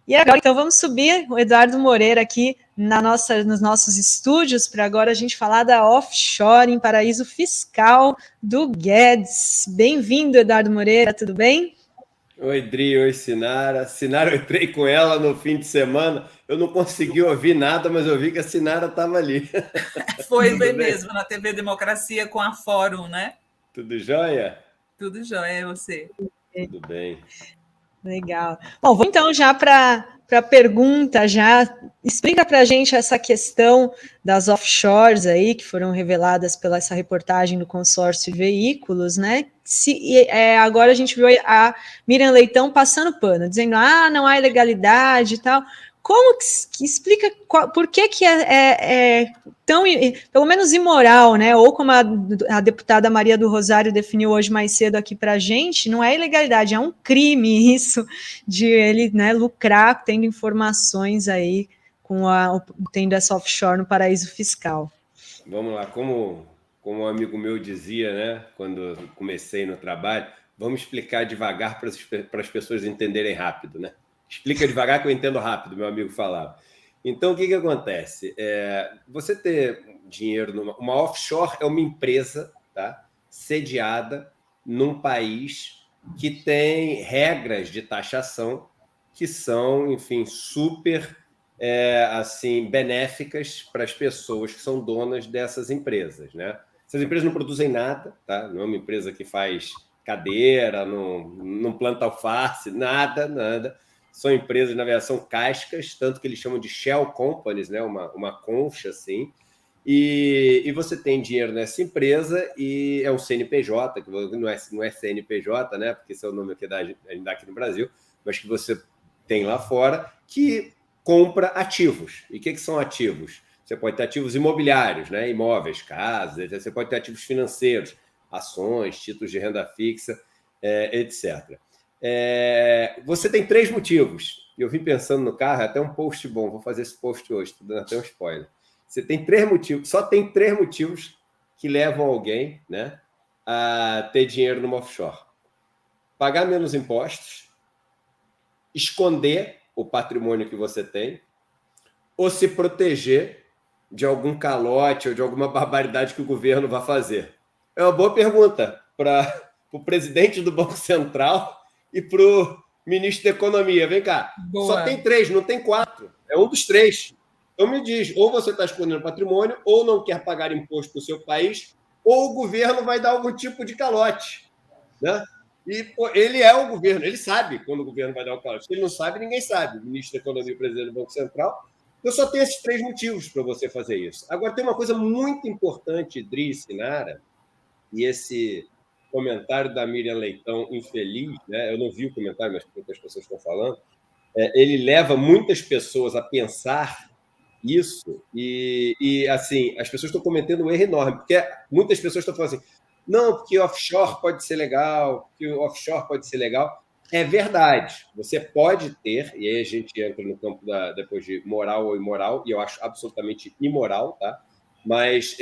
E agora, então, vamos subir o Eduardo Moreira aqui nos nossos estúdios para agora a gente falar da offshore em paraíso fiscal do Guedes. Bem-vindo, Eduardo Moreira, tudo bem? Oi, Dri, oi, Sinara. Sinara, eu entrei com ela no fim de semana. Eu não consegui ouvir nada, mas eu vi que a Sinara estava ali. Foi bem mesmo, na TV Democracia com a Fórum, né? Tudo jóia? Tudo jóia, é você? Tudo bem. Legal. Bom, vou então já para a pergunta, já explica para a gente essa questão das offshores aí, que foram reveladas pela essa reportagem do consórcio de veículos, né? Agora a gente viu a Miriam Leitão passando pano, dizendo, não há ilegalidade e tal. Como que explica por que é tão, pelo menos imoral, né? Ou como a deputada Maria do Rosário definiu hoje mais cedo aqui para a gente, não é ilegalidade, é um crime isso de ele, né, lucrar tendo informações aí tendo essa offshore no paraíso fiscal. Vamos lá, como um amigo meu dizia, né, quando comecei no trabalho, vamos explicar devagar para as pessoas entenderem rápido, né? Explica devagar que eu entendo rápido, meu amigo falava. Então, o que acontece? Você ter dinheiro uma offshore é uma empresa, tá, sediada num país que tem regras de taxação que são, enfim, super assim, benéficas para as pessoas que são donas dessas empresas, né? Essas empresas não produzem nada, tá? Não é uma empresa que faz cadeira, não planta alface, nada. São empresas, na verdade, são cascas, tanto que eles chamam de shell companies, né? Uma concha, assim. E você tem dinheiro nessa empresa e é um CNPJ, que não é CNPJ, né? Porque esse é o nome que ainda dá aqui no Brasil, mas que você tem lá fora, que compra ativos. E o que são ativos? Você pode ter ativos imobiliários, né? Imóveis, casas, você pode ter ativos financeiros, ações, títulos de renda fixa, etc. Você tem 3 motivos. Eu vim pensando no carro, é até um post bom, vou fazer esse post hoje, estou dando até um spoiler. Você tem 3 motivos, só tem 3 motivos que levam alguém, né, a ter dinheiro numa offshore. Pagar menos impostos, esconder o patrimônio que você tem, ou se proteger de algum calote ou de alguma barbaridade que o governo vai fazer. É uma boa pergunta para o presidente do Banco Central e para o ministro da Economia. Vem cá, boa. Só tem 3, não tem 4. É um dos 3. Então me diz, ou você está escondendo patrimônio, ou não quer pagar imposto para o seu país, ou o governo vai dar algum tipo de calote, né? E pô, ele é o governo, ele sabe quando o governo vai dar o calote. Se ele não sabe, ninguém sabe. O ministro da Economia e o presidente do Banco Central. Eu só tenho esses 3 motivos para você fazer isso. Agora, tem uma coisa muito importante, Dri, Sinara, e esse comentário da Miriam Leitão infeliz, né? Eu não vi o comentário, mas porque as pessoas estão falando, ele leva muitas pessoas a pensar isso e assim, as pessoas estão cometendo um erro enorme, porque muitas pessoas estão falando assim, não, porque offshore pode ser legal, porque o offshore pode ser legal. É verdade, você pode ter, e aí a gente entra no campo depois de moral ou imoral, e eu acho absolutamente imoral, tá? Mas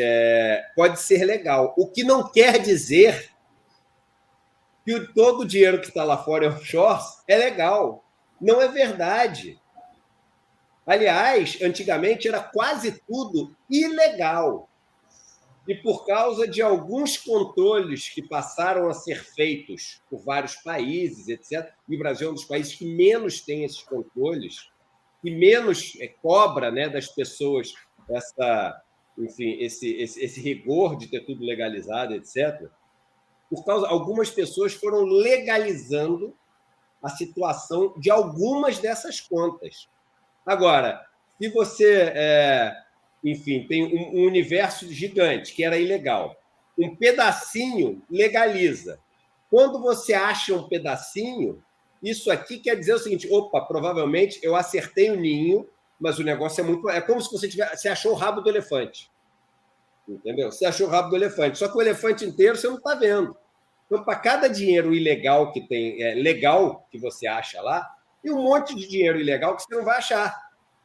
pode ser legal. O que não quer dizer que todo o dinheiro que está lá fora em offshore é legal. Não é verdade. Aliás, antigamente era quase tudo ilegal. E por causa de alguns controles que passaram a ser feitos por vários países, etc., e o Brasil é um dos países que menos tem esses controles, e menos cobra, né, das pessoas esse rigor de ter tudo legalizado, etc., algumas pessoas foram legalizando a situação de algumas dessas contas. Agora, se você, enfim, tem um universo gigante que era ilegal, um pedacinho legaliza. Quando você acha um pedacinho, isso aqui quer dizer o seguinte, opa, provavelmente eu acertei o ninho, mas o negócio é muito... É como se você achou o rabo do elefante. Entendeu? Você achou o rabo do elefante, só que o elefante inteiro você não está vendo. Então, para cada dinheiro ilegal que tem, legal que você acha lá, tem um monte de dinheiro ilegal que você não vai achar.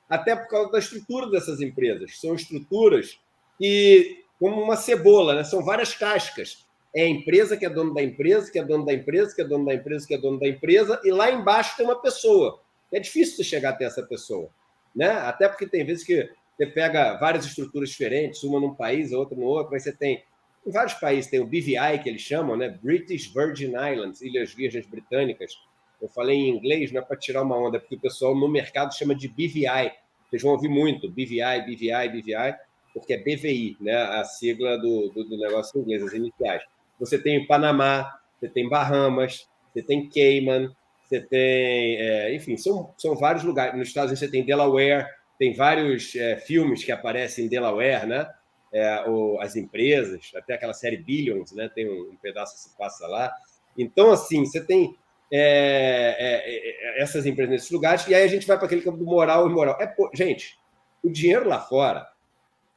Até por causa da estrutura dessas empresas. São estruturas que, como uma cebola, né? São várias cascas. É a empresa que é dono da empresa, que é dono da empresa, que é dono da empresa, que é dono da empresa, e lá embaixo tem uma pessoa, É difícil você chegar até essa pessoa, né? Até porque tem vezes que você pega várias estruturas diferentes, uma num país, a outra no outro, mas você tem... Em vários países tem o BVI, que eles chamam, né? British Virgin Islands, Ilhas Virgens Britânicas. Eu falei em inglês, não é para tirar uma onda, porque o pessoal no mercado chama de BVI. Vocês vão ouvir muito, BVI, porque é BVI, né? A sigla do negócio em inglês, as iniciais. Você tem Panamá, você tem Bahamas, você tem Cayman, você tem... enfim, são vários lugares. Nos Estados Unidos você tem Delaware, tem vários filmes que aparecem em Delaware, né? As empresas, até aquela série Billions, né? Tem um pedaço que se passa lá. Então, assim, você tem essas empresas nesses lugares, e aí a gente vai para aquele campo do moral e imoral. Gente, o dinheiro lá fora,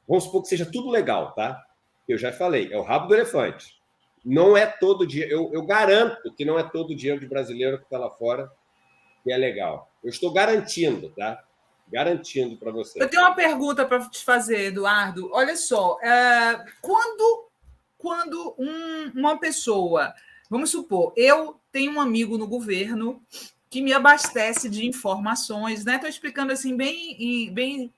vamos supor que seja tudo legal, tá? Eu já falei, é o rabo do elefante. Não é todo dia, eu garanto que não é todo dinheiro de brasileiro que está lá fora que é legal. Eu estou garantindo, tá? Garantindo para você. Eu tenho uma pergunta para te fazer, Eduardo. Olha só, quando uma pessoa, vamos supor, eu tenho um amigo no governo que me abastece de informações, né? Estou explicando assim bem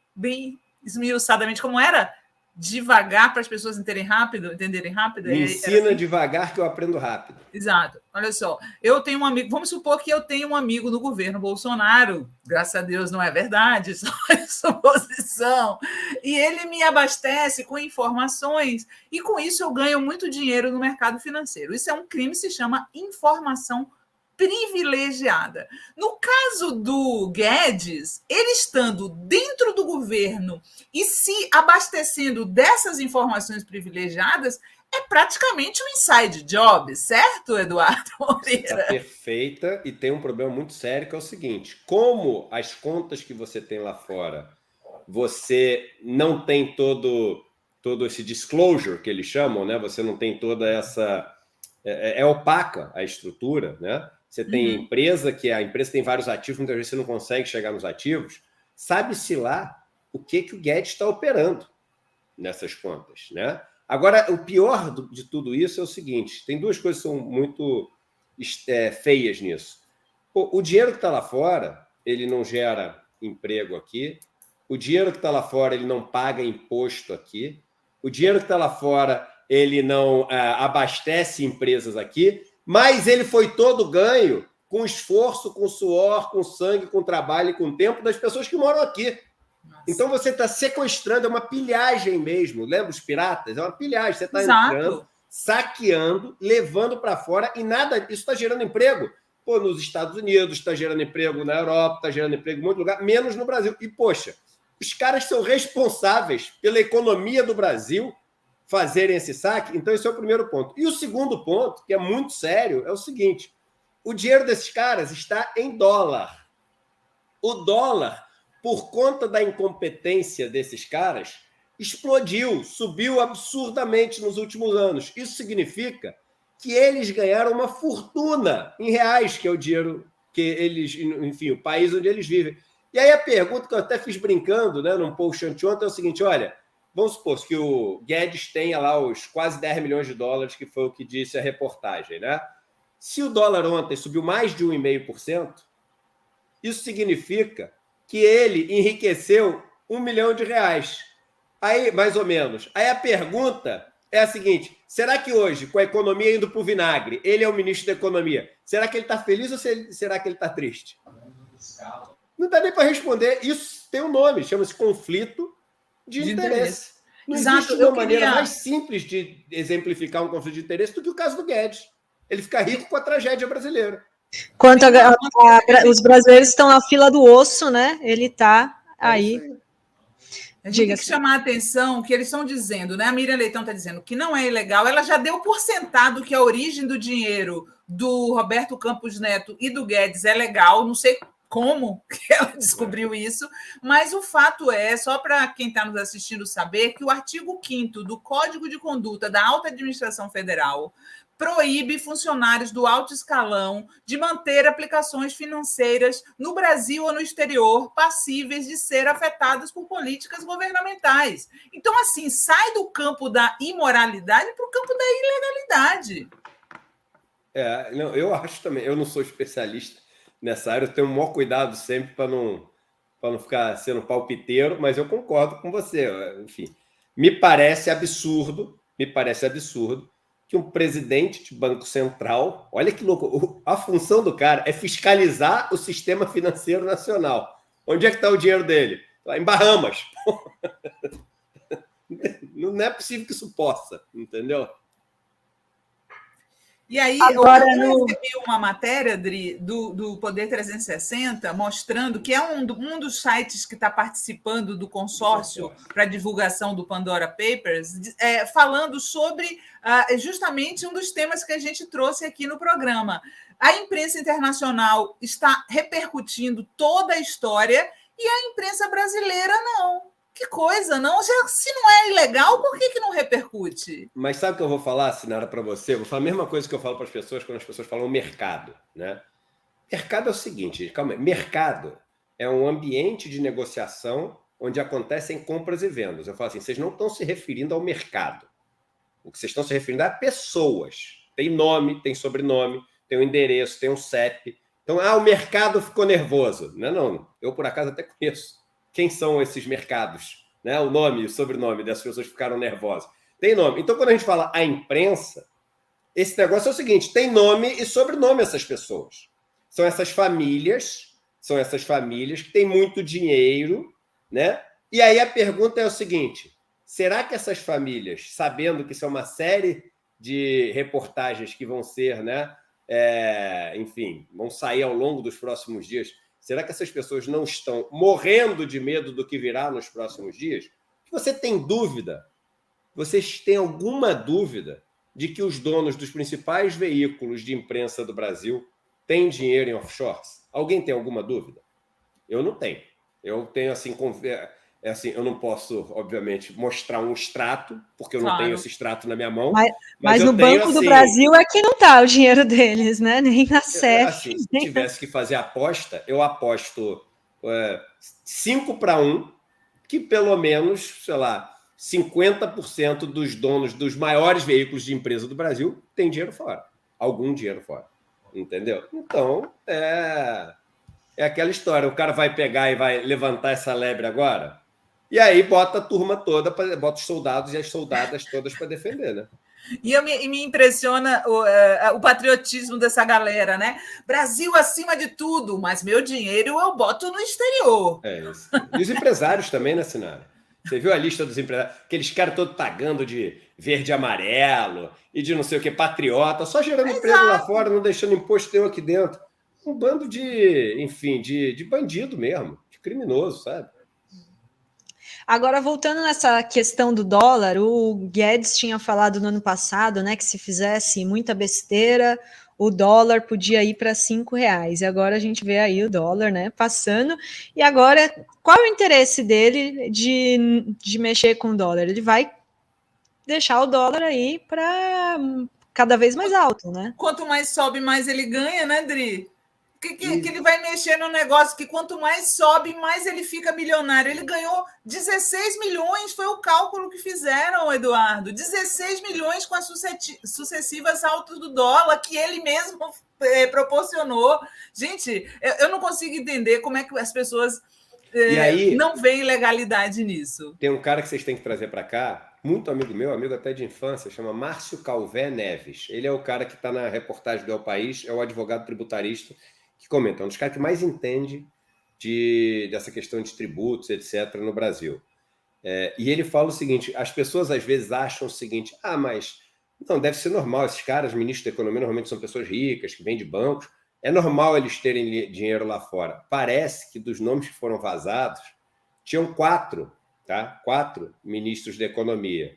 esmiuçadamente como era, devagar para as pessoas entenderem rápido. Me ensina devagar que eu aprendo rápido. Exato. Olha só, eu tenho um amigo, vamos supor que eu tenho um amigo no governo Bolsonaro, graças a Deus não é verdade, só é suposição, e ele me abastece com informações, e com isso eu ganho muito dinheiro no mercado financeiro. Isso é um crime, se chama informação privilegiada. No caso do Guedes, ele estando dentro do governo e se abastecendo dessas informações privilegiadas, é praticamente um inside job, certo, Eduardo Moreira? Está perfeita, e tem um problema muito sério, que é o seguinte: como as contas que você tem lá fora, você não tem todo esse disclosure que eles chamam, né? Você não tem toda essa... É opaca a estrutura, né? Você tem empresa, que a empresa tem vários ativos, muitas vezes você não consegue chegar nos ativos. Sabe-se lá o que o Guedes está operando nessas contas, né? Agora, o pior de tudo isso é o seguinte: tem duas coisas que são muito feias nisso. O dinheiro que está lá fora, ele não gera emprego aqui. O dinheiro que está lá fora, ele não paga imposto aqui. O dinheiro que está lá fora, ele não abastece empresas aqui, mas ele foi todo ganho com esforço, com suor, com sangue, com trabalho e com tempo das pessoas que moram aqui. Nossa. Então você está sequestrando, é uma pilhagem mesmo. Lembra os piratas? É uma pilhagem. Você está entrando, saqueando, levando para fora, e nada, isso está gerando emprego. Pô, nos Estados Unidos, está gerando emprego na Europa, está gerando emprego em muito lugar, menos no Brasil. E, poxa, os caras são responsáveis pela economia do Brasil fazerem esse saque. Então, esse é o primeiro ponto. E o segundo ponto, que é muito sério, é o seguinte: o dinheiro desses caras está em dólar. O dólar, por conta da incompetência desses caras, explodiu, subiu absurdamente nos últimos anos. Isso significa que eles ganharam uma fortuna em reais, que é o dinheiro que eles, enfim, o país onde eles vivem. E aí a pergunta que eu até fiz brincando, né, num post anteontem, é o seguinte: olha, vamos supor que o Guedes tenha lá os quase 10 milhões de dólares, que foi o que disse a reportagem, né? Se o dólar ontem subiu mais de 1,5%, isso significa que ele enriqueceu R$1 milhão. Aí, mais ou menos. Aí a pergunta é a seguinte: será que hoje, com a economia indo para o vinagre, ele é o ministro da Economia, será que ele está feliz ou será que ele está triste? Não dá nem para responder. Isso tem um nome, chama-se conflito de interesse. Não existe uma maneira mais simples de exemplificar um conflito de interesse do que o caso do Guedes. Ele fica rico com a tragédia brasileira. Quanto os brasileiros estão na fila do osso, né? Ele está aí. A gente tem que chamar a atenção que eles estão dizendo, né? A Miriam Leitão está dizendo que não é ilegal. Ela já deu por sentado que a origem do dinheiro do Roberto Campos Neto e do Guedes é legal. Não sei como que ela descobriu isso, mas o fato é, só para quem está nos assistindo saber, que o artigo 5º do Código de Conduta da Alta Administração Federal proíbe funcionários do alto escalão de manter aplicações financeiras no Brasil ou no exterior passíveis de ser afetadas por políticas governamentais. Então, assim, sai do campo da imoralidade para o campo da ilegalidade. Não, eu acho também, eu não sou especialista nessa área. Eu tenho o maior cuidado sempre para não ficar sendo palpiteiro, mas eu concordo com você. Enfim, me parece absurdo que um presidente de Banco Central, olha que louco, a função do cara é fiscalizar o sistema financeiro nacional. Onde é que está o dinheiro dele? Lá em Bahamas. Não é possível que isso possa, entendeu? E aí, agora, eu recebi uma matéria, Dri, do Poder 360, mostrando que é um dos sites que está participando do consórcio para divulgação do Pandora Papers, falando sobre justamente um dos temas que a gente trouxe aqui no programa. A imprensa internacional está repercutindo toda a história e a imprensa brasileira não. Que coisa, não? Se não é ilegal, por que não repercute? Mas sabe o que eu vou falar, Sinara, para você? Eu vou falar a mesma coisa que eu falo para as pessoas quando as pessoas falam mercado, né? Mercado é o seguinte, calma aí. Mercado é um ambiente de negociação onde acontecem compras e vendas. Eu falo assim, vocês não estão se referindo ao mercado. O que vocês estão se referindo é a pessoas. Tem nome, tem sobrenome, tem um endereço, tem um CEP. Então, o mercado ficou nervoso. Não. Eu, por acaso, até conheço. Quem são esses mercados? Né? O nome e o sobrenome dessas pessoas que ficaram nervosas. Tem nome. Então, quando a gente fala a imprensa, esse negócio é o seguinte, tem nome e sobrenome essas pessoas. São essas famílias que têm muito dinheiro, né? E aí a pergunta é o seguinte, será que essas famílias, sabendo que isso é uma série de reportagens que vão ser, né? Enfim, vão sair ao longo dos próximos dias, será que essas pessoas não estão morrendo de medo do que virá nos próximos dias? Você tem dúvida? Vocês têm alguma dúvida de que os donos dos principais veículos de imprensa do Brasil têm dinheiro em offshores? Alguém tem alguma dúvida? Eu não tenho. Eu tenho, assim, eu não posso, obviamente, mostrar um extrato, porque eu não tenho esse extrato na minha mão. Mas no Banco do Brasil é que não está o dinheiro deles, né? Nem na CEF. Assim, se tivesse que fazer aposta, eu aposto 5-1, que pelo menos, sei lá, 50% dos donos dos maiores veículos de empresa do Brasil tem dinheiro fora. Algum dinheiro fora. Entendeu? Então, é aquela história. O cara vai pegar e vai levantar essa lebre agora, e aí bota a turma toda, bota os soldados e as soldadas todas para defender, né? E me impressiona o patriotismo dessa galera, né? Brasil acima de tudo, mas meu dinheiro eu boto no exterior. É isso. E os empresários também, né, Sinara? Você viu a lista dos empresários? Aqueles caras todos pagando de verde e amarelo e de não sei o que, patriota, só gerando emprego lá fora, não deixando imposto nenhum aqui dentro. Um bando de bandido mesmo, de criminoso, sabe? Agora, voltando nessa questão do dólar, o Guedes tinha falado no ano passado, né, que se fizesse muita besteira, o dólar podia ir para R$5. E agora a gente vê aí o dólar, né, passando. E agora, qual é o interesse dele de mexer com o dólar? Ele vai deixar o dólar aí para cada vez mais alto, né? Quanto mais sobe, mais ele ganha, né, Dri? Que ele vai mexer no negócio que quanto mais sobe, mais ele fica milionário. Ele ganhou 16 milhões, foi o cálculo que fizeram, Eduardo. 16 milhões com as sucessivas altas do dólar, que ele mesmo proporcionou. Gente, eu não consigo entender como é que as pessoas não veem legalidade nisso. Tem um cara que vocês têm que trazer para cá, muito amigo meu, amigo até de infância, chama Márcio Calvé Neves. Ele é o cara que está na reportagem do El País, é o advogado tributarista, que comenta, é um dos caras que mais entende dessa questão de tributos, etc., no Brasil. E ele fala o seguinte, as pessoas às vezes acham o seguinte, mas não, deve ser normal, esses caras, ministros da economia, normalmente são pessoas ricas, que vêm de bancos, é normal eles terem dinheiro lá fora. Parece que dos nomes que foram vazados, tinham 4 ministros da economia.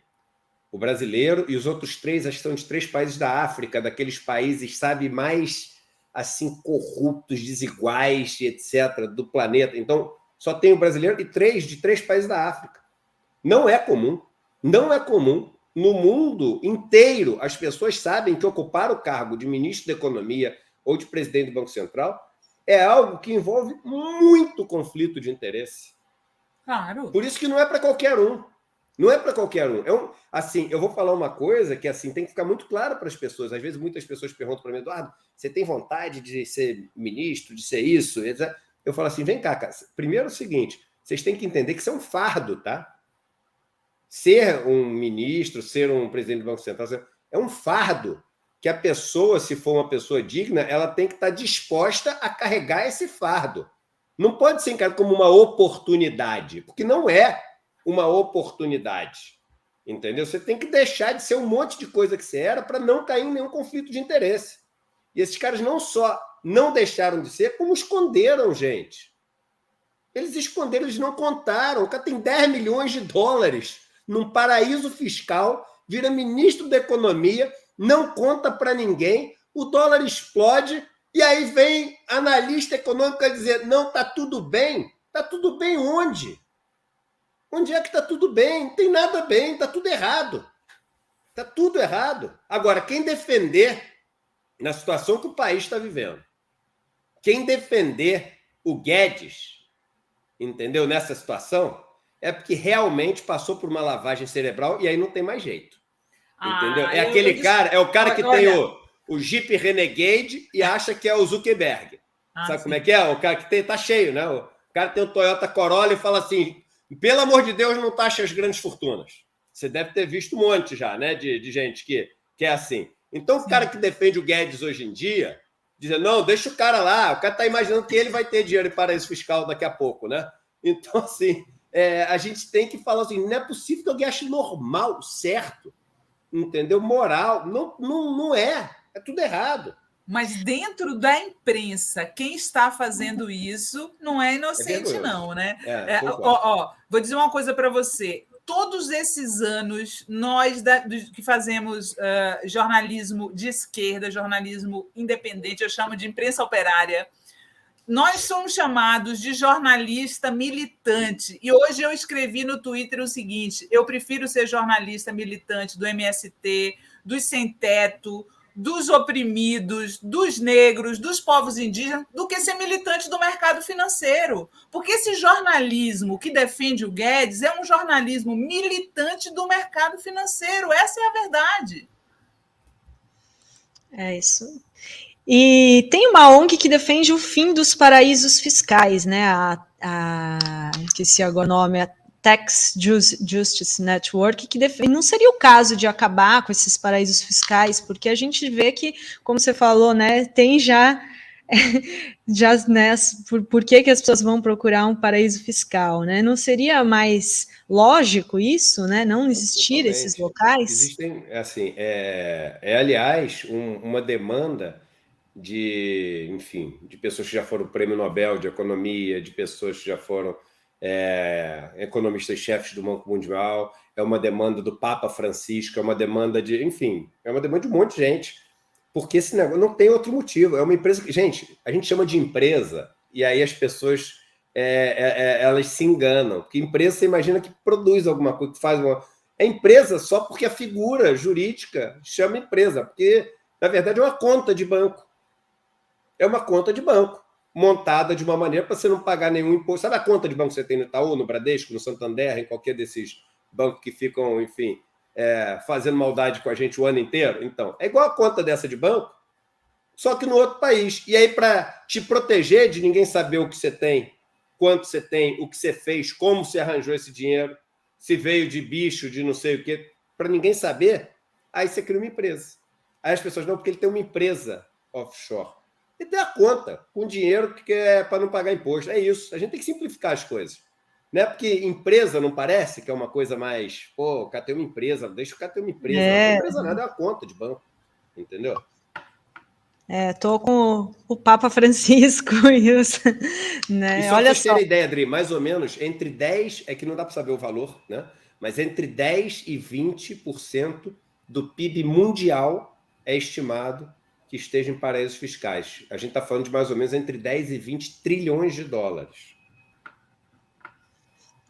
O brasileiro e os outros 3, acho que são de 3 países da África, daqueles países, sabe, mais assim, corruptos, desiguais, etc., do planeta. Então, só tem o brasileiro e 3 de 3 países da África. Não é comum. Não é comum. No mundo inteiro, as pessoas sabem que ocupar o cargo de ministro da Economia ou de presidente do Banco Central é algo que envolve muito conflito de interesse. Claro. Por isso que não é para qualquer um. Não é para qualquer um. Assim, eu vou falar uma coisa que assim tem que ficar muito claro para as pessoas. Às vezes muitas pessoas perguntam para mim, Eduardo, você tem vontade de ser ministro, de ser isso? Eu falo assim, vem cá, cara. Primeiro é o seguinte, vocês têm que entender que isso é um fardo, tá? Ser um ministro, ser um presidente do Banco Central, é um fardo que a pessoa, se for uma pessoa digna, ela tem que estar disposta a carregar esse fardo. Não pode ser encarado como uma oportunidade, porque não é uma oportunidade, entendeu? Você tem que deixar de ser um monte de coisa que você era para não cair em nenhum conflito de interesse. E esses caras não só não deixaram de ser, como esconderam, gente. Eles esconderam, eles não contaram. O cara tem 10 milhões de dólares num paraíso fiscal, vira ministro da Economia, não conta para ninguém, o dólar explode, e aí vem analista econômico a dizer, não, está tudo bem. Está tudo bem onde? Onde é que está tudo bem? Não tem nada bem, está tudo errado. Está tudo errado. Agora, quem defender, na situação que o país está vivendo, quem defender o Guedes, entendeu? Nessa situação, é porque realmente passou por uma lavagem cerebral e aí não tem mais jeito. Entendeu? É aquele cara, é o cara que tem o Jeep Renegade e acha que é o Zuckerberg. Sabe sim. Como é que é? O cara que tá cheio, né? O cara tem o Toyota Corolla e fala assim, pelo amor de Deus, não taxa as grandes fortunas. Você deve ter visto um monte já, né? De gente que é assim. Então, o cara que defende o Guedes hoje em dia, dizendo, não, deixa o cara lá, o cara está imaginando que ele vai ter dinheiro em paraíso fiscal daqui a pouco, né? Então, assim, a gente tem que falar assim, não é possível que alguém ache normal, certo, entendeu? Moral, não é tudo errado. Mas dentro da imprensa, quem está fazendo isso não é inocente, não, né? Vou dizer uma coisa para você. Todos esses anos, nós que fazemos jornalismo de esquerda, jornalismo independente, eu chamo de imprensa operária, nós somos chamados de jornalista militante. E hoje eu escrevi no Twitter o seguinte, eu prefiro ser jornalista militante do MST, dos sem-teto, dos oprimidos, dos negros, dos povos indígenas, do que ser militante do mercado financeiro. Porque esse jornalismo que defende o Guedes é um jornalismo militante do mercado financeiro. Essa é a verdade. É isso. E tem uma ONG que defende o fim dos paraísos fiscais, né? Esqueci agora o nome, a Tax Justice Network, que não seria o caso de acabar com esses paraísos fiscais, porque a gente vê que, como você falou, né, tem já né, por que as pessoas vão procurar um paraíso fiscal, né? Não seria mais lógico isso, né? Não existir esses locais? Existem, assim, aliás, uma demanda de pessoas que já foram prêmio Nobel de Economia, de pessoas que já foram economistas-chefes do Banco Mundial, é uma demanda do Papa Francisco, é uma demanda de um monte de gente, porque esse negócio não tem outro motivo, é uma empresa que, gente, a gente chama de empresa, e aí as pessoas, elas se enganam, porque empresa, você imagina que produz alguma coisa, que faz é empresa só porque a figura jurídica chama empresa, porque, na verdade, é uma conta de banco. É uma conta de banco, montada de uma maneira para você não pagar nenhum imposto. Sabe a conta de banco que você tem no Itaú, no Bradesco, no Santander, em qualquer desses bancos que ficam, fazendo maldade com a gente o ano inteiro? Então, é igual a conta dessa de banco, só que no outro país. E aí, para te proteger de ninguém saber o que você tem, quanto você tem, o que você fez, como você arranjou esse dinheiro, se veio de bicho, de não sei o quê, para ninguém saber, aí você cria uma empresa. Aí as pessoas, não, porque ele tem uma empresa offshore. Ele tem a conta com dinheiro que é para não pagar imposto. É isso. A gente tem que simplificar as coisas. Não é porque empresa não parece que é uma coisa mais... Pô, o cara tem uma empresa, deixa o cara ter uma empresa. Não é empresa nada, é uma conta de banco. Entendeu? Tô com o Papa Francisco e os... Né? E só para vocês terem ideia, Adri, mais ou menos, entre 10... É que não dá para saber o valor, né? Mas entre 10% e 20% do PIB mundial é estimado que esteja em paraísos fiscais. A gente está falando de mais ou menos entre 10 e 20 trilhões de dólares.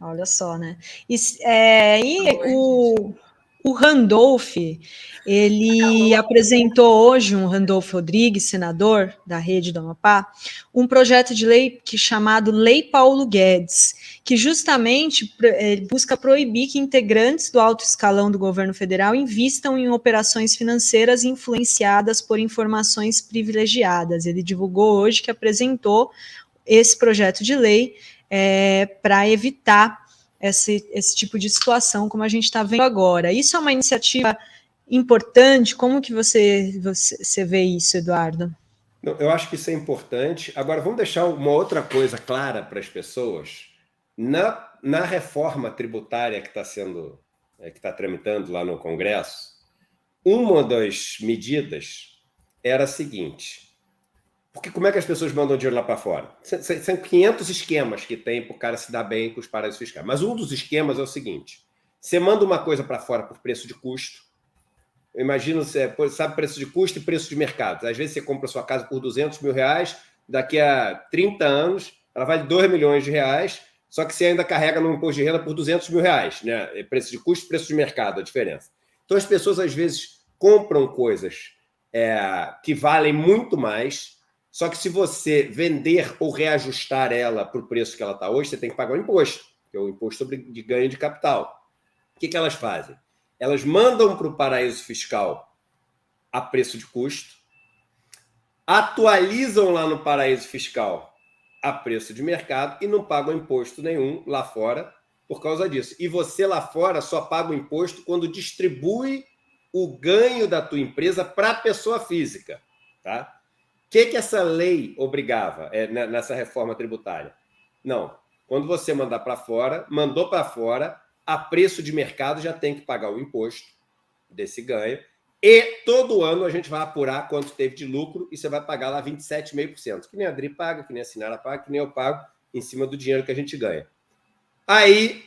Olha só, né? O Randolph, ele apresentou hoje, um Randolph Rodrigues, senador da Rede do Amapá, um projeto de lei chamado Lei Paulo Guedes, que justamente busca proibir que integrantes do alto escalão do governo federal invistam em operações financeiras influenciadas por informações privilegiadas. Ele divulgou hoje que apresentou esse projeto de lei para evitar esse tipo de situação, como a gente está vendo agora. Isso é uma iniciativa importante? Como que você vê isso, Eduardo? Eu acho que isso é importante. Agora, vamos deixar uma outra coisa clara para as pessoas. Na reforma tributária que está tramitando lá no Congresso, uma das medidas era a seguinte... Porque como é que as pessoas mandam dinheiro lá para fora? São 500 esquemas que tem para o cara se dar bem com os paraísos fiscais. Mas um dos esquemas é o seguinte: você manda uma coisa para fora por preço de custo. Eu imagino, você sabe preço de custo e preço de mercado. Às vezes você compra a sua casa por 200 mil reais, daqui a 30 anos ela vale 2 milhões de reais, só que você ainda carrega no imposto de renda por 200 mil reais. Né? Preço de custo e preço de mercado, a diferença. Então as pessoas às vezes compram coisas que valem muito mais. Só que se você vender ou reajustar ela para o preço que ela está hoje, você tem que pagar o imposto, que é o imposto de ganho de capital. O que elas fazem? Elas mandam para o paraíso fiscal a preço de custo, atualizam lá no paraíso fiscal a preço de mercado e não pagam imposto nenhum lá fora por causa disso. E você lá fora só paga o imposto quando distribui o ganho da tua empresa para a pessoa física, tá? O que essa lei obrigava nessa reforma tributária? Não. Quando você mandou para fora, a preço de mercado já tem que pagar o imposto desse ganho. E todo ano a gente vai apurar quanto teve de lucro e você vai pagar lá 27,5%. Que nem a Adri paga, que nem a Sinara paga, que nem eu pago em cima do dinheiro que a gente ganha. Aí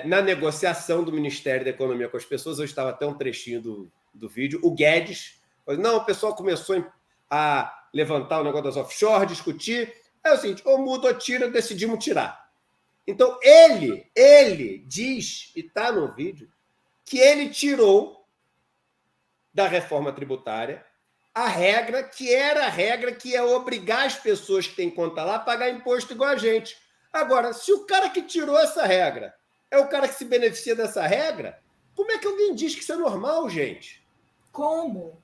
na negociação do Ministério da Economia com as pessoas, eu estava até um trechinho do vídeo, o Guedes... Não, o pessoal começou a levantar o negócio das offshore, discutir. É o seguinte, ou muda ou tira, decidimos tirar. Então, ele diz, e está no vídeo, que ele tirou da reforma tributária a regra que era a regra que ia obrigar as pessoas que têm conta lá a pagar imposto igual a gente. Agora, se o cara que tirou essa regra é o cara que se beneficia dessa regra, como é que alguém diz que isso é normal, gente? Como?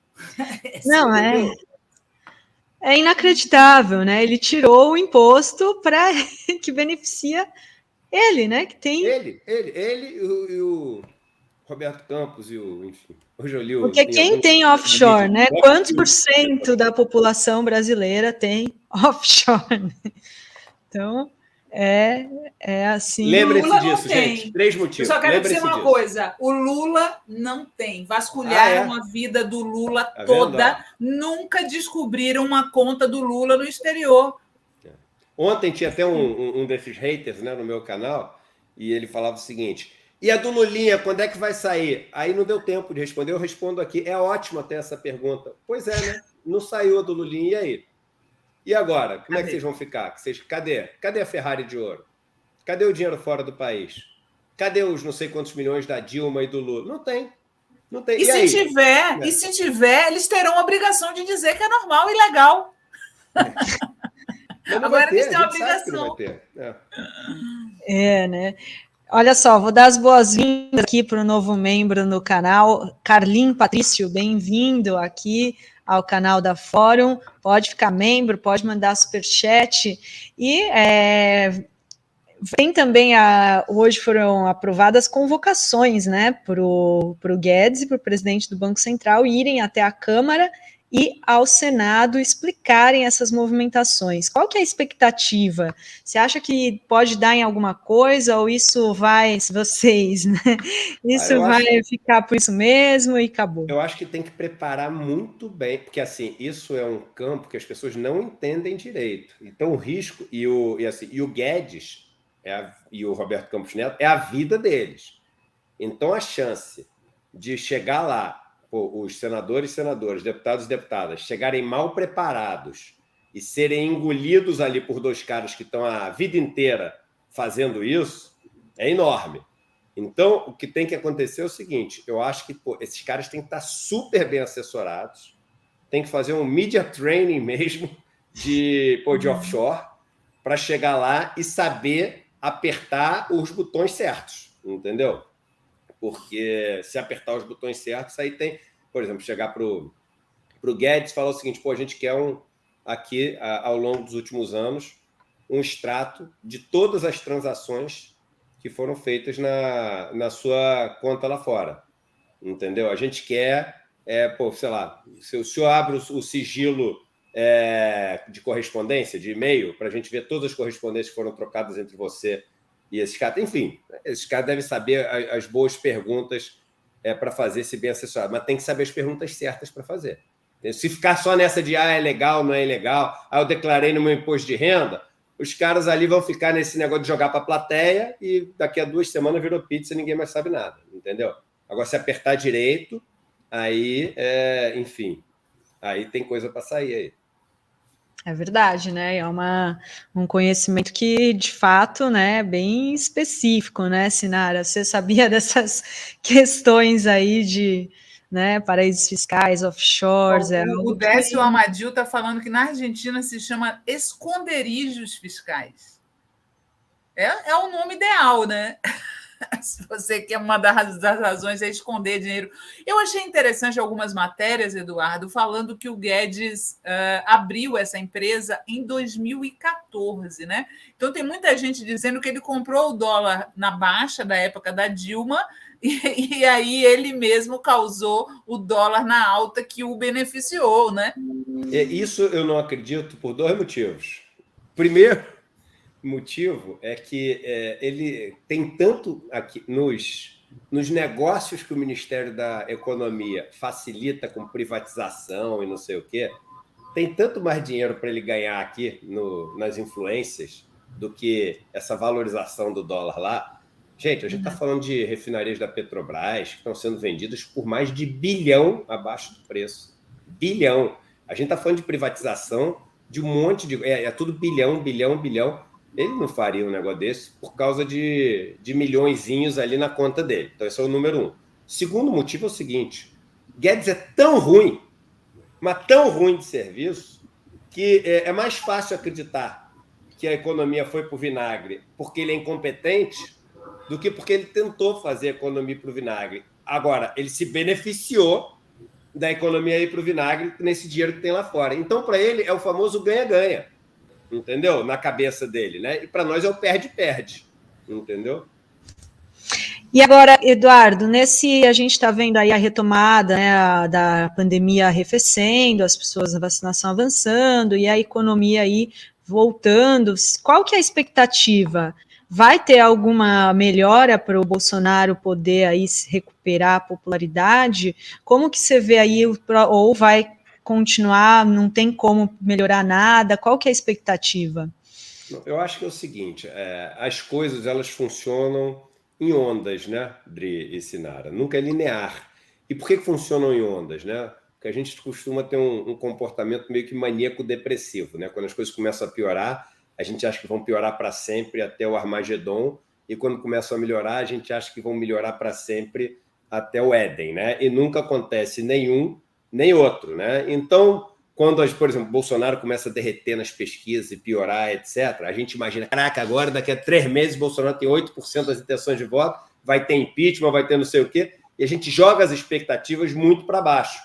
Não, é inacreditável, né? Ele tirou o imposto para que beneficia ele, né? Que tem ele e o Roberto Campos enfim. Hoje eu li porque quem tem offshore, né? Quantos por cento da população brasileira tem offshore? Né? Então é assim. Lembre-se disso, gente. 3 motivos. Eu só quero dizer uma coisa: o Lula não tem. Vasculharam a vida do Lula toda, nunca descobriram uma conta do Lula no exterior. Ontem tinha até um desses haters, né, no meu canal, e ele falava o seguinte: e a do Lulinha, quando é que vai sair? Aí não deu tempo de responder, eu respondo aqui. É ótimo até essa pergunta. Pois é, né? Não saiu a do Lulinha, e aí? E agora? Como é que vocês vão ficar? Cadê a Ferrari de ouro? Cadê o dinheiro fora do país? Cadê os não sei quantos milhões da Dilma e do Lula? Não tem. Não tem. E se tiver, eles terão a obrigação de dizer que é normal e legal. Agora eles têm a obrigação. Né? Olha só, vou dar as boas-vindas aqui para o novo membro no canal, Carlim Patrício, bem-vindo aqui ao canal da Fórum, pode ficar membro, pode mandar superchat, e tem também, hoje foram aprovadas convocações, né, para o Guedes e para o presidente do Banco Central irem até a Câmara e ao Senado explicarem essas movimentações. Qual que é a expectativa? Você acha que pode dar em alguma coisa ou isso vai, vocês, né? Isso vai ficar por isso mesmo e acabou? Eu acho que tem que preparar muito bem, porque assim, isso é um campo que as pessoas não entendem direito. Então o risco, e o Guedes e o Roberto Campos Neto é a vida deles. Então a chance de chegar lá, os senadores e senadoras, deputados e deputadas, chegarem mal preparados e serem engolidos ali por 2 caras que estão a vida inteira fazendo isso, é enorme. Então, o que tem que acontecer é o seguinte, eu acho que esses caras têm que estar super bem assessorados, tem que fazer um media training mesmo de offshore para chegar lá e saber apertar os botões certos, entendeu? Porque se apertar os botões certos, aí tem, por exemplo, chegar para o Guedes e falar o seguinte, a gente quer aqui, ao longo dos últimos anos, um extrato de todas as transações que foram feitas na sua conta lá fora, entendeu? A gente quer, sei lá, se o senhor abre o sigilo de correspondência, de e-mail, para a gente ver todas as correspondências que foram trocadas entre você e esses caras. Enfim, esses caras devem saber as boas perguntas para fazer esse bem assessorado, mas tem que saber as perguntas certas para fazer. Se ficar só nessa de é legal, não é ilegal, eu declarei no meu imposto de renda, os caras ali vão ficar nesse negócio de jogar para a plateia e daqui a 2 semanas virou pizza e ninguém mais sabe nada, entendeu? Agora, se apertar direito, aí, enfim, aí tem coisa para sair aí. É verdade, né? É um conhecimento que, de fato, né, é bem específico, né, Sinara? Você sabia dessas questões aí de, né, paraísos fiscais, offshores? O Décio Amadil está falando que na Argentina se chama esconderijos fiscais. É o nome ideal, né? Se você quer, uma das razões é esconder dinheiro. Eu achei interessante algumas matérias, Eduardo, falando que o Guedes abriu essa empresa em 2014, né? Então tem muita gente dizendo que ele comprou o dólar na baixa da época da Dilma e aí ele mesmo causou o dólar na alta que o beneficiou, né? Isso eu não acredito por 2 motivos. Primeiro motivo é que ele tem tanto aqui nos negócios que o Ministério da Economia facilita com privatização e não sei o quê, tem tanto mais dinheiro para ele ganhar aqui nas influências do que essa valorização do dólar lá. Gente, a gente está falando de refinarias da Petrobras que estão sendo vendidas por mais de R$1 bilhão abaixo do preço. Bilhão. A gente está falando de privatização de um monte de... É tudo bilhão, bilhão, bilhão. Ele não faria um negócio desse por causa de milhõezinhos ali na conta dele. Então, esse é o número 1. Segundo motivo é o seguinte, Guedes é tão ruim, mas tão ruim de serviço, que é mais fácil acreditar que a economia foi para o vinagre porque ele é incompetente do que porque ele tentou fazer a economia para o vinagre. Agora, ele se beneficiou da economia ir para o vinagre nesse dinheiro que tem lá fora. Então, para ele, é o famoso ganha-ganha. Entendeu? Na cabeça dele, né? E para nós é o perde-perde, entendeu? E agora, Eduardo, a gente está vendo aí a retomada, né, da pandemia arrefecendo, as pessoas, a vacinação avançando e a economia aí voltando. Qual que é a expectativa? Vai ter alguma melhora para o Bolsonaro poder aí se recuperar a popularidade? Como que você vê aí, ou vai continuar, não tem como melhorar nada? Qual que é a expectativa? Eu acho que é o seguinte, as coisas elas funcionam em ondas, né, Dri e Sinara? Nunca é linear. E por que funcionam em ondas, né? Porque a gente costuma ter um comportamento meio que maníaco-depressivo, né? Quando as coisas começam a piorar, a gente acha que vão piorar para sempre até o Armagedon, e quando começam a melhorar, a gente acha que vão melhorar para sempre até o Éden, né? E nunca acontece nenhum nem outro, né? Então, quando, por exemplo, Bolsonaro começa a derreter nas pesquisas e piorar, etc., a gente imagina, caraca, agora daqui a 3 meses Bolsonaro tem 8% das intenções de voto, vai ter impeachment, vai ter não sei o quê, e a gente joga as expectativas muito para baixo.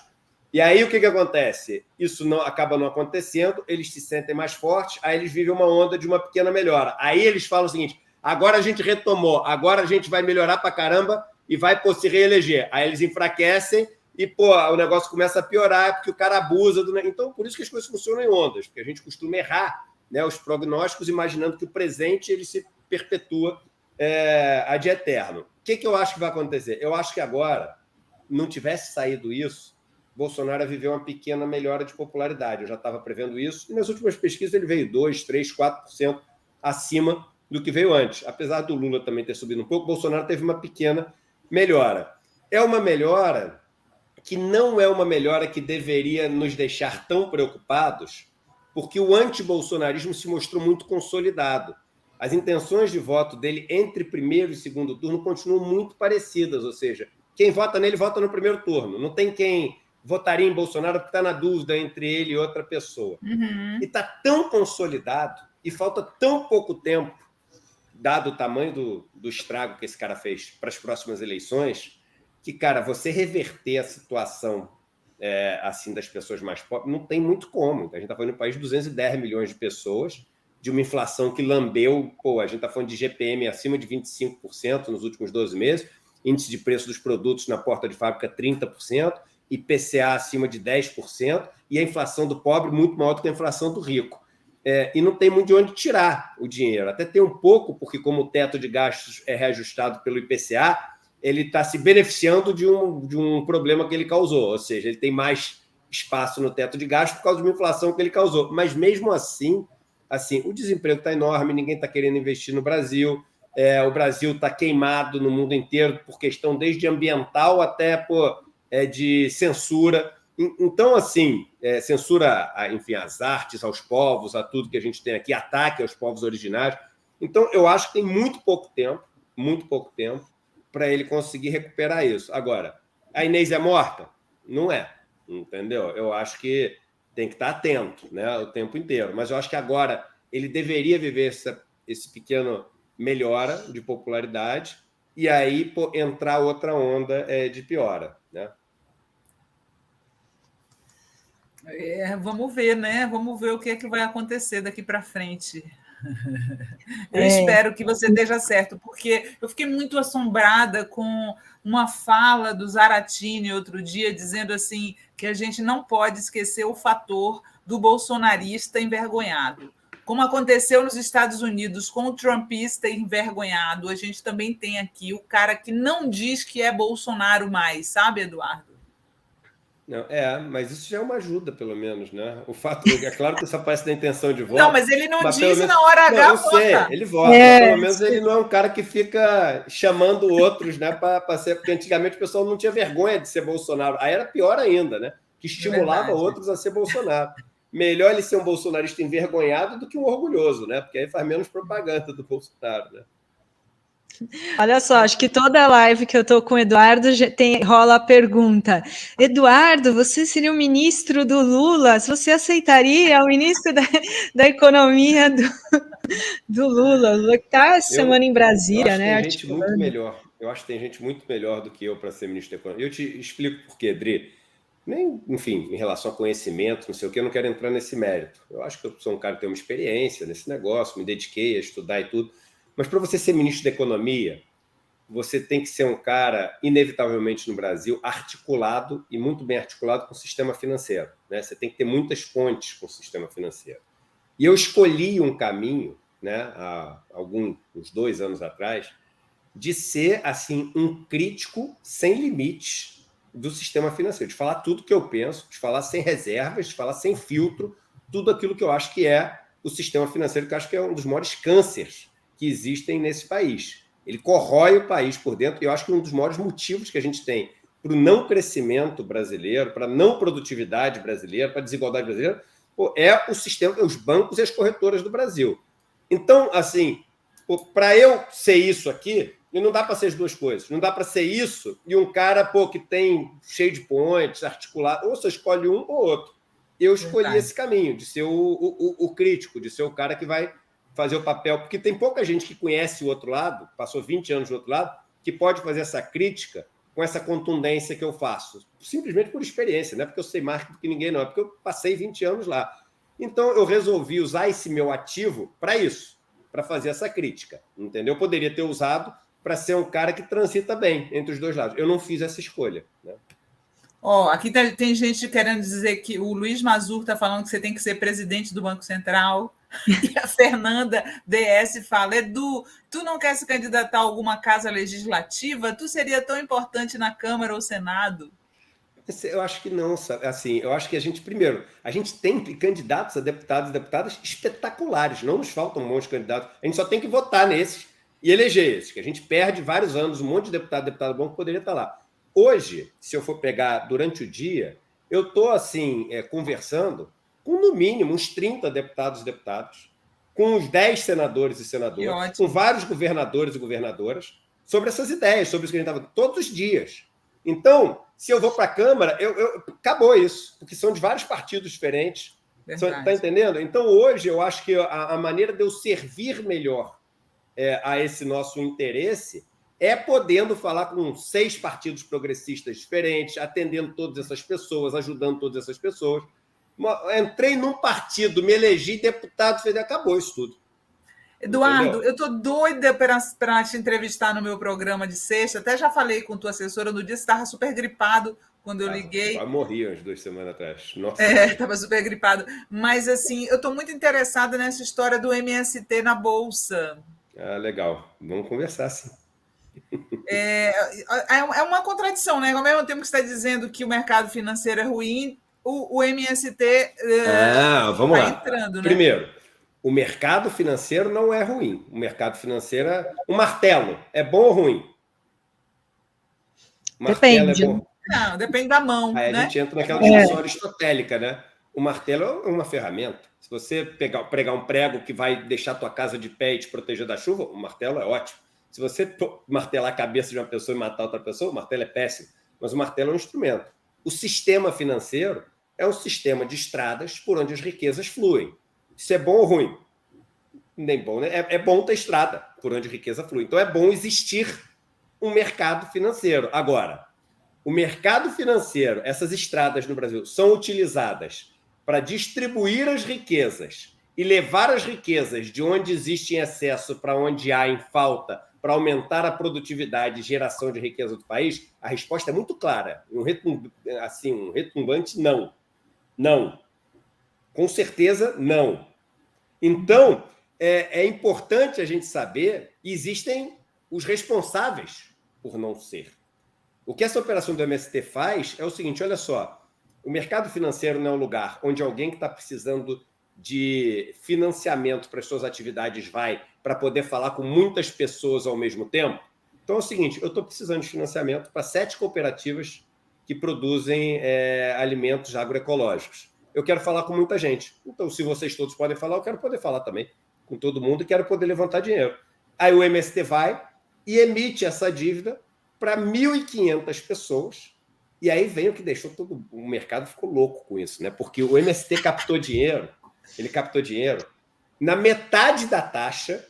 E aí o que acontece? Isso acaba não acontecendo, eles se sentem mais fortes, aí eles vivem uma onda de uma pequena melhora. Aí eles falam o seguinte, agora a gente retomou, agora a gente vai melhorar para caramba e vai se reeleger. Aí eles enfraquecem, e, o negócio começa a piorar porque o cara abusa do... Então, por isso que as coisas funcionam em ondas, porque a gente costuma errar, né, os prognósticos, imaginando que o presente ele se perpetua ad eterno. O que eu acho que vai acontecer? Eu acho que agora, não tivesse saído isso, Bolsonaro viveu uma pequena melhora de popularidade. Eu já estava prevendo isso, e nas últimas pesquisas ele veio 2%, 3%, 4% acima do que veio antes. Apesar do Lula também ter subido um pouco, Bolsonaro teve uma pequena melhora. É uma melhora que não é uma melhora que deveria nos deixar tão preocupados, porque o antibolsonarismo se mostrou muito consolidado. as intenções de voto dele entre primeiro e segundo turno continuam muito parecidas, ou seja, quem vota nele vota no primeiro turno. Não tem quem votaria em Bolsonaro porque está na dúvida entre ele e outra pessoa. Uhum. E está tão consolidado e falta tão pouco tempo, dado o tamanho do estrago que esse cara fez para as próximas eleições, que, cara, você reverter a situação assim das pessoas mais pobres, não tem muito como. A gente está falando de um país de 210 milhões de pessoas, de uma inflação que lambeu, a gente está falando de GPM acima de 25% nos últimos 12 meses, índice de preço dos produtos na porta de fábrica 30%, IPCA acima de 10%, e a inflação do pobre muito maior do que a inflação do rico. E não tem muito de onde tirar o dinheiro. Até tem um pouco, porque como o teto de gastos é reajustado pelo IPCA, ele está se beneficiando de um problema que ele causou, ou seja, ele tem mais espaço no teto de gastos por causa de uma inflação que ele causou. Mas mesmo assim, o desemprego está enorme, ninguém está querendo investir no Brasil, o Brasil está queimado no mundo inteiro por questão desde ambiental até de censura. Então, censura, enfim, às artes, aos povos, a tudo que a gente tem aqui, ataque aos povos originários. Então, eu acho que tem muito pouco tempo para ele conseguir recuperar isso. Agora, a Inês é morta? Não é, entendeu? Eu acho que tem que estar atento, né, o tempo inteiro. Mas eu acho que agora ele deveria viver esse pequeno melhora de popularidade e aí entrar outra onda de piora, né? Vamos ver, né? Vamos ver o que é que vai acontecer daqui para frente. Eu espero que você esteja certo, porque eu fiquei muito assombrada com uma fala do Zaratini outro dia, dizendo assim que a gente não pode esquecer o fator do bolsonarista envergonhado. Como aconteceu nos Estados Unidos com o trumpista envergonhado, a gente também tem aqui o cara que não diz que é Bolsonaro mais, sabe, Eduardo? Não, mas isso já é uma ajuda, pelo menos, né? O fato, é claro que isso aparece da intenção de voto. Não, mas ele não diz menos, na hora H. Eu sei, ele vota. Pelo menos ele não é um cara que fica chamando outros, né? Para ser. Porque antigamente o pessoal não tinha vergonha de ser Bolsonaro. Aí era pior ainda, né? Que estimulava outros a ser Bolsonaro. Melhor ele ser um bolsonarista envergonhado do que um orgulhoso, né? Porque aí faz menos propaganda do Bolsonaro, né? Olha só, acho que toda live que eu estou com o Eduardo rola a pergunta: Eduardo, você seria o ministro do Lula? Se você aceitaria o ministro da economia do Lula? O Lula que está essa semana em Brasília, né? Tem gente muito melhor. Eu acho que tem gente muito melhor do que eu para ser ministro da economia. Eu te explico por quê, Dri. Enfim, em relação a conhecimento, não sei o que, eu não quero entrar nesse mérito. Eu acho que eu sou um cara que tem uma experiência nesse negócio, me dediquei a estudar e tudo. Mas para você ser ministro da Economia, você tem que ser um cara, inevitavelmente no Brasil, articulado e muito bem articulado com o sistema financeiro, né? Você tem que ter muitas pontes com o sistema financeiro. E eu escolhi um caminho, né, há uns 2 anos atrás, de ser assim um crítico sem limites do sistema financeiro, de falar tudo que eu penso, de falar sem reservas, de falar sem filtro, tudo aquilo que eu acho que é o sistema financeiro, que eu acho que é um dos maiores cânceres que existem nesse país. Ele corrói o país por dentro, e eu acho que um dos maiores motivos que a gente tem para o não crescimento brasileiro, para a não produtividade brasileira, para a desigualdade brasileira, é o sistema, os bancos e as corretoras do Brasil. Então, para eu ser isso aqui, não dá para ser as duas coisas. Não dá para ser isso e um cara que tem cheio de pontes, articulado, ou você escolhe um ou outro. Eu escolhi esse caminho, de ser o crítico, de ser o cara que vai fazer o papel, porque tem pouca gente que conhece o outro lado, passou 20 anos do outro lado, que pode fazer essa crítica com essa contundência que eu faço, simplesmente por experiência, não é porque eu sei mais do que ninguém, não, é porque eu passei 20 anos lá. Então, eu resolvi usar esse meu ativo para isso, para fazer essa crítica, entendeu? Eu poderia ter usado para ser um cara que transita bem entre os dois lados. Eu não fiz essa escolha, né? Aqui tem gente querendo dizer que o Luiz Mazur está falando que você tem que ser presidente do Banco Central. E a Fernanda DS fala: Edu, tu não quer se candidatar a alguma casa legislativa? Tu seria tão importante na Câmara ou Senado? Eu acho que não, sabe? Eu acho que a gente tem candidatos a deputados e deputadas espetaculares, não nos faltam um monte de candidatos, a gente só tem que votar nesses e eleger esses, que a gente perde vários anos, um monte de deputado bom que poderia estar lá. Hoje, se eu for pegar durante o dia, eu estou conversando com, no mínimo, uns 30 deputados e deputadas, com os 10 senadores e senadoras, com vários governadores e governadoras, sobre essas ideias, sobre isso que a gente estava todos os dias. Então, se eu vou para a Câmara, acabou isso, porque são de vários partidos diferentes. Está entendendo? Então, hoje, eu acho que a maneira de eu servir melhor a esse nosso interesse é podendo falar com 6 partidos progressistas diferentes, atendendo todas essas pessoas, ajudando todas essas pessoas. Entrei num partido, me elegi deputado federal, acabou isso tudo. Eduardo, entendeu? Eu estou doida para te entrevistar no meu programa de sexta. Até já falei com tua assessora no dia, você estava super gripado quando eu liguei. Eu morri umas 2 semanas atrás. Nossa. Estava super gripado. Mas, assim, eu estou muito interessada nessa história do MST na Bolsa. Legal. Vamos conversar, sim. É uma contradição, né? Ao mesmo tempo que você está dizendo que o mercado financeiro é ruim, o MST vamos lá. Entrando, né? Primeiro, o mercado financeiro não é ruim. O mercado financeiro um martelo. É bom ou ruim? Depende. É bom. Não, depende da mão. Aí né? A gente entra naquela discussão aristotélica, né? O martelo é uma ferramenta. Se você pregar um prego que vai deixar a tua casa de pé e te proteger da chuva, o martelo é ótimo. Se você martelar a cabeça de uma pessoa e matar outra pessoa, o martelo é péssimo. Mas o martelo é um instrumento. O sistema financeiro é um sistema de estradas por onde as riquezas fluem. Isso é bom ou ruim? Nem bom, né? É bom ter estrada por onde a riqueza flui. Então é bom existir um mercado financeiro. Agora, o mercado financeiro, essas estradas no Brasil, são utilizadas para distribuir as riquezas e levar as riquezas de onde existe em excesso para onde há em falta, para aumentar a produtividade e geração de riqueza do país? A resposta é muito clara. Um retumbante não. Não. Com certeza, não. Então, é importante a gente saber que existem os responsáveis por não ser. O que essa operação do MST faz é o seguinte, olha só, o mercado financeiro não é um lugar onde alguém que está precisando de financiamento para as suas atividades vai para poder falar com muitas pessoas ao mesmo tempo. Então é o seguinte, eu estou precisando de financiamento para 7 cooperativas que produzem alimentos agroecológicos. Eu quero falar com muita gente. Então, se vocês todos podem falar, eu quero poder falar também com todo mundo e quero poder levantar dinheiro. Aí o MST vai e emite essa dívida para 1.500 pessoas. E aí vem o que deixou todo o mercado ficou louco com isso, né? Porque o MST captou dinheiro, ele captou dinheiro na metade da taxa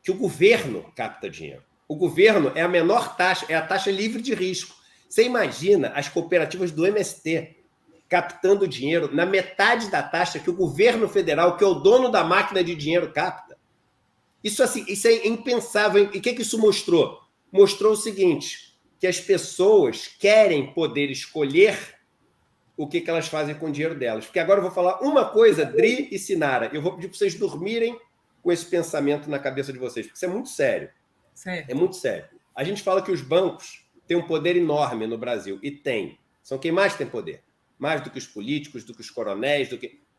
que o governo capta dinheiro. O governo é a menor taxa, é a taxa livre de risco. Você imagina as cooperativas do MST captando dinheiro na metade da taxa que o governo federal, que é o dono da máquina de dinheiro, capta? Isso é impensável. E o que isso mostrou? Mostrou o seguinte, que as pessoas querem poder escolher o que elas fazem com o dinheiro delas. Porque agora eu vou falar uma coisa, Dri e Sinara, eu vou pedir para vocês dormirem com esse pensamento na cabeça de vocês, porque isso é muito sério. Certo. É muito sério. A gente fala que os bancos têm um poder enorme no Brasil, e tem. São quem mais tem poder. Mais do que os políticos, do que os coronéis,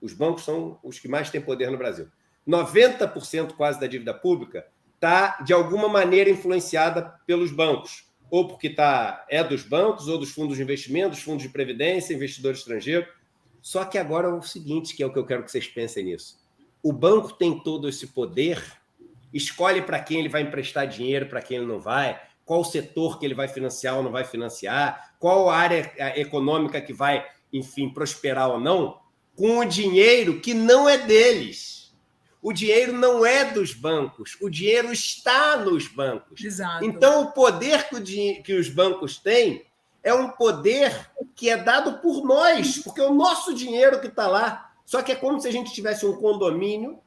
os bancos são os que mais têm poder no Brasil. 90% quase da dívida pública está, de alguma maneira, influenciada pelos bancos. Ou porque é dos bancos, ou dos fundos de investimento, dos fundos de previdência, investidor estrangeiro. Só que agora é o seguinte, que é o que eu quero que vocês pensem nisso. O banco tem todo esse poder, escolhe para quem ele vai emprestar dinheiro, para quem ele não vai, qual setor que ele vai financiar ou não vai financiar, qual área econômica que vai, enfim, prosperar ou não, com o dinheiro que não é deles. O dinheiro não é dos bancos, o dinheiro está nos bancos. Exato. Então, o poder que os bancos têm é um poder que é dado por nós, porque é o nosso dinheiro que está lá. Só que é como se a gente tivesse um condomínio,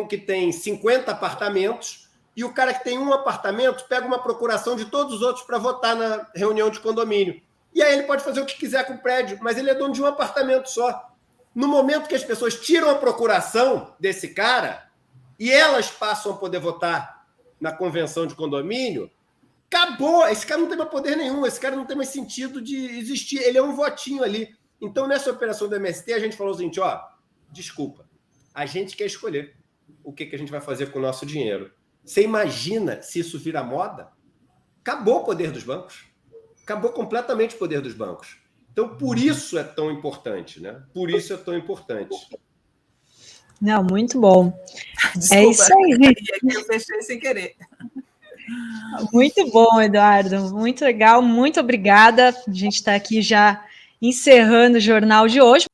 que tem 50 apartamentos, e o cara que tem um apartamento pega uma procuração de todos os outros para votar na reunião de condomínio. E aí ele pode fazer o que quiser com o prédio, mas ele é dono de um apartamento só. No momento que as pessoas tiram a procuração desse cara e elas passam a poder votar na convenção de condomínio, acabou. Esse cara não tem mais poder nenhum, esse cara não tem mais sentido de existir. Ele é um votinho ali. Então, nessa operação do MST, a gente falou o seguinte, desculpa, a gente quer escolher o que a gente vai fazer com o nosso dinheiro. Você imagina se isso vira moda? Acabou o poder dos bancos. Acabou completamente o poder dos bancos. Então, por isso é tão importante, né? Por isso é tão importante. Não, muito bom. Desculpa, é isso aí. Eu fechei sem querer. Muito bom, Eduardo. Muito legal. Muito obrigada. A gente está aqui já encerrando o jornal de hoje.